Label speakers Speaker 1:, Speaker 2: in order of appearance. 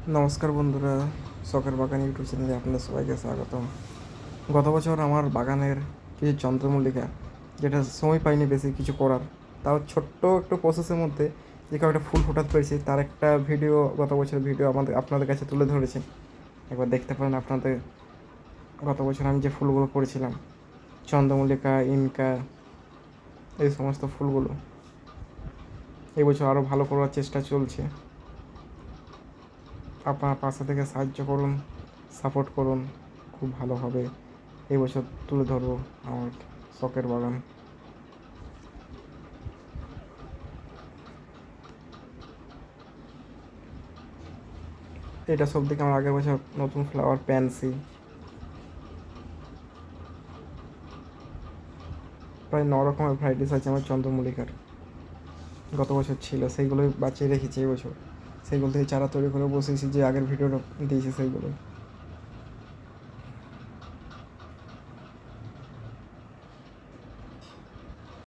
Speaker 1: নমস্কার বন্ধুরা, শখের বাগান ইউটিউব চ্যানেলে আপনাদের সবাইকে স্বাগতম। গত বছর আমার বাগানের কিছু চন্দ্রমল্লিকা, যেটা সময় পাইনি বেশি কিছু করার, তাও ছোট্ট একটু প্রসেসের মধ্যে যে কয়েকটা ফুল ফোটাতে পেরেছি, তার একটা ভিডিও, গত বছরের ভিডিও আপনাদের কাছে তুলে ধরেছি। একবার দেখতে পারেন আপনাদের। গত বছর আমি যে ফুলগুলো করেছিলাম, চন্দ্রমল্লিকা, ইনকা, এই সমস্ত ফুলগুলো এই বছর আরও ভালো করার চেষ্টা চলছে। আপনার পাশে থেকে সাহায্য করুন, সাপোর্ট করুন, খুব ভালো হবে। এই বছর তুলে ধরবো আমার শখের বাগান। এটা সব থেকে আমার আগের বছর নতুন ফ্লাওয়ার প্যান্সি, প্রায় 9 রকমের ভ্যারাইটিস আছে আমার চন্দ্রমল্লিকার। গত বছর ছিল, সেইগুলোই বাঁচিয়ে রেখেছি এই বছর। সেইগুলো থেকে চারা তৈরি করে বসেছি, যে আগের ভিডিওটা দিয়েছি সেইগুলো।